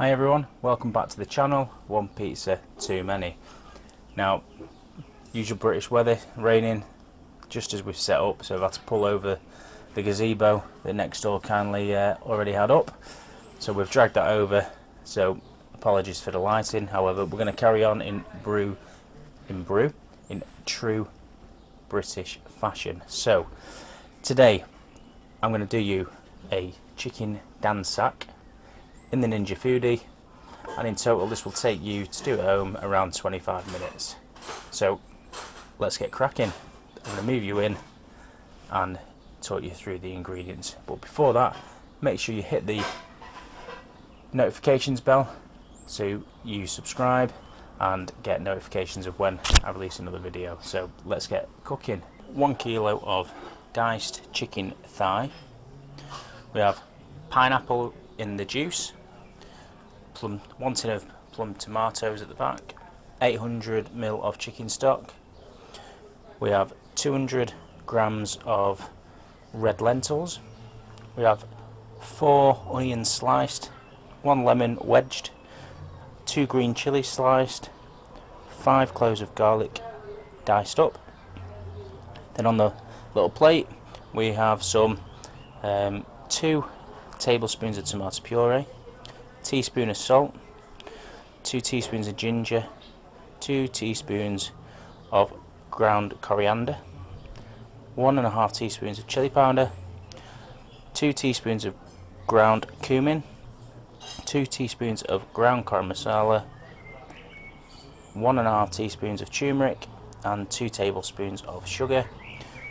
Hi everyone, welcome back to the channel. One pizza too many. Now, usual British weather, raining just as we've set up, so I've had to pull over the gazebo that next door kindly already had up. So we've dragged that over, so apologies for the lighting. However, we're going to carry on in true British fashion. So today I'm going to do you a chicken dhansak in the Ninja Foodi, and in total this will take you to do at home around 25 minutes. So let's get cracking. I'm going to move you in and talk you through the ingredients, but before that, make sure you hit the notifications bell so you subscribe and get notifications of when I release another video. So let's get cooking. 1 kilo of diced chicken thigh. We have pineapple in the juice, 1 tin of plum tomatoes at the back, 800 ml of chicken stock. We have 200 grams of red lentils. We have 4 onions sliced, 1 lemon wedged, 2 green chilies sliced, 5 cloves of garlic diced up. Then on the little plate we have some 2 tablespoons of tomato puree, teaspoon of salt, 2 teaspoons of ginger, 2 teaspoons of ground coriander, 1.5 teaspoons of chili powder, 2 teaspoons of ground cumin, 2 teaspoons of ground Garammasala, 1.5 teaspoons of turmeric, and 2 tablespoons of sugar.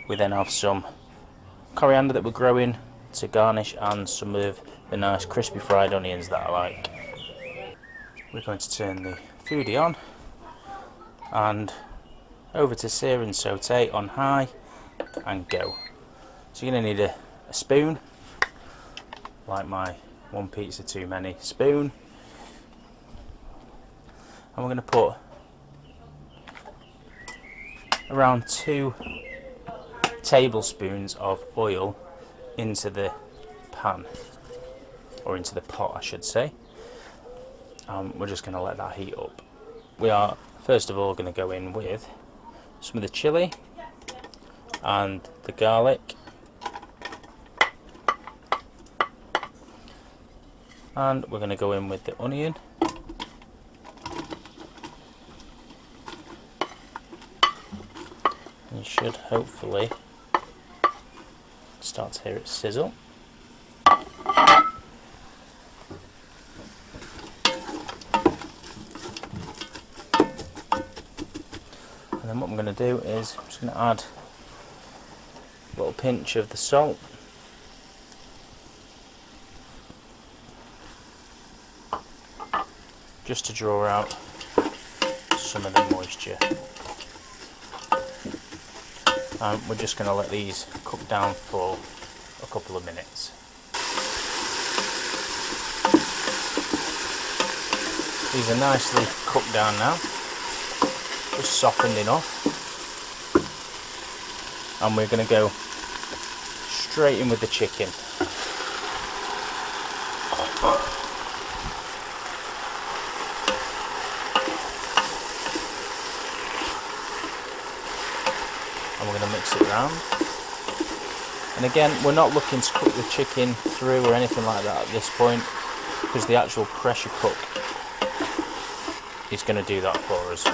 We then have some coriander that we're growing to garnish, and some of the nice crispy fried onions that I like. We're going to turn the foodie on and over to sear and saute on high and go. So you're going to need a spoon, like my one pizza too many spoon, and we're going to put around 2 tablespoons of oil into the pan, or into the pot I should say. We're just going to let that heat up. We are first of all going to go in with some of the chili and the garlic, and we're going to go in with the onion, and you should hopefully start to hear it sizzle. And then what I'm going to do is I'm just going to add a little pinch of the salt, just to draw out some of the moisture. And we're just going to let these cook down for a couple of minutes. These are nicely cooked down now, just softened enough, and we're going to go straight in with the chicken. And we're going to mix it round. And again, we're not looking to cook the chicken through or anything like that at this point, because the actual pressure cook is going to do that for us.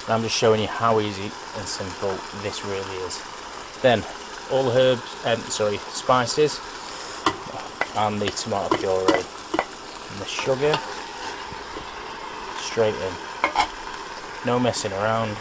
And I'm just showing you how easy and simple this really is. Then all the herbs, spices, and the tomato puree and the sugar straight in. No messing around.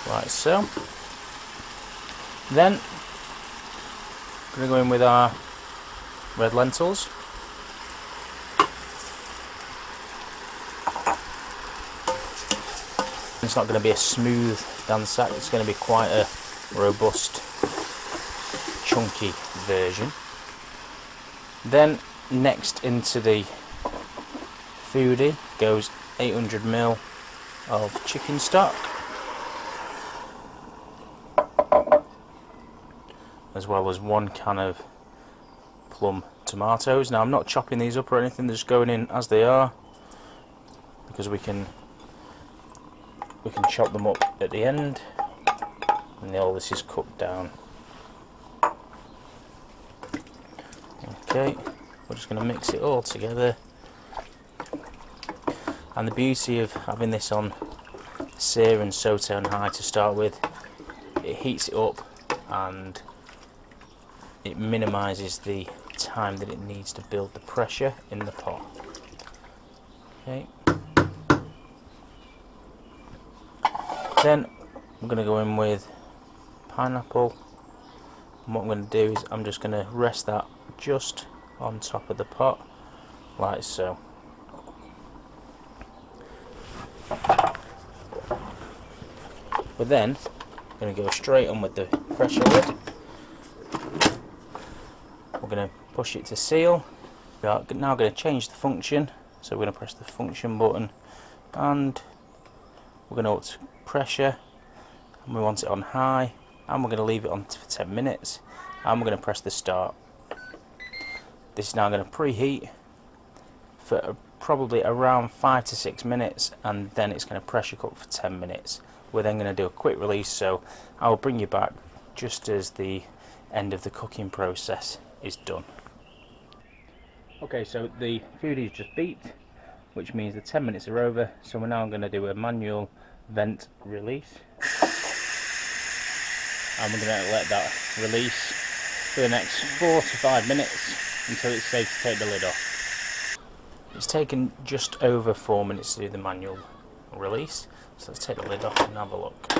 Like so. Then we're going to go in with our red lentils. It's not going to be a smooth dhansak, it's going to be quite a robust, chunky version. Then next into the foodie goes 800ml of chicken stock, as well as 1 can of plum tomatoes. Now I'm not chopping these up or anything, they're just going in as they are, because we can chop them up at the end, and all this is cooked down. Okay, we're just going to mix it all together. And the beauty of having this on sear and saute on high to start with, it heats it up and it minimises the time that it needs to build the pressure in the pot. Okay. Then I'm going to go in with pineapple, and what I'm going to do is I'm just going to rest that just on top of the pot, like so. We're then going to go straight on with the pressure lid. We're going to push it to seal. We are now going to change the function, so we're going to press the function button, and we're going to up to pressure, and we want it on high, and we're going to leave it on for 10 minutes, and we're going to press the start. This is now going to preheat for probably around 5 to 6 minutes, and then it's going to pressure cook for 10 minutes. We're then going to do a quick release, so I'll bring you back just as the end of the cooking process is done. Okay, so the food is just beeped, which means the 10 minutes are over, so we're now going to do a manual vent release, and we're going to let that release for the next 4 to 5 minutes until it's safe to take the lid off. It's taken just over 4 minutes to do the manual release, so let's take the lid off and have a look.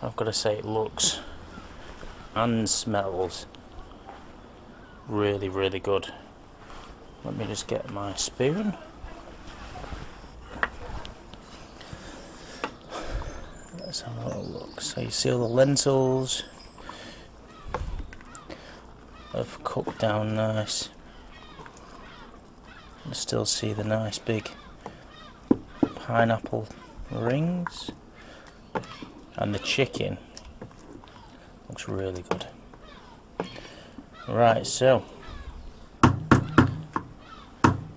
I've got to say, it looks and smells really, really good. Let me just get my spoon. Let's have a little look. So you see all the lentils have cooked down nice. You still see the nice big pineapple rings, and the chicken looks really good. Right, so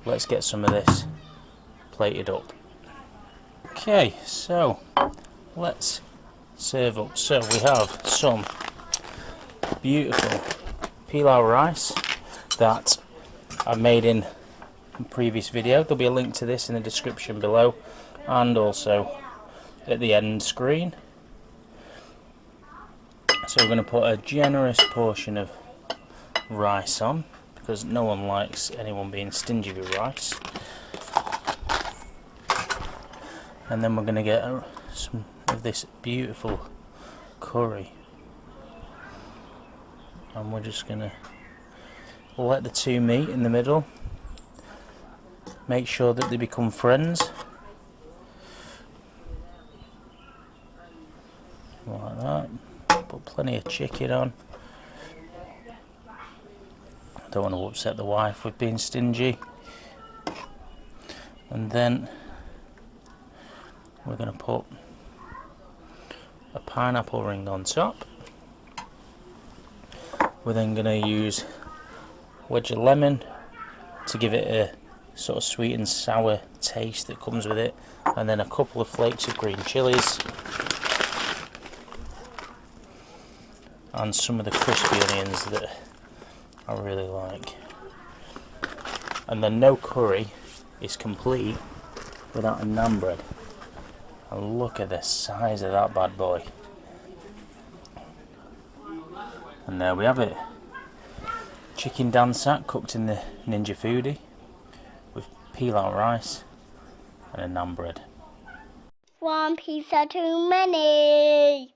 let's get some of this plated up. Okay, so let's serve up. So we have some beautiful pilau rice that I made in a previous video. There'll be a link to this in the description below, and also at the end screen. So we're going to put a generous portion of rice on, because no one likes anyone being stingy with rice. And then we're going to get some of this beautiful curry, and we're just going to let the two meet in the middle. Make sure that they become friends, like that. Put plenty of chicken on. I don't want to upset the wife with being stingy. And then we're going to put a pineapple ring on top. We're then going to use a wedge of lemon to give it a sort of sweet and sour taste that comes with it, and then a couple of flakes of green chilies, and some of the crispy onions that I really like. And then no curry is complete without a naan bread. And look at the size of that bad boy. And there we have it. Chicken dhansak cooked in the Ninja Foodi with pilau rice and a naan bread. One pizza too many.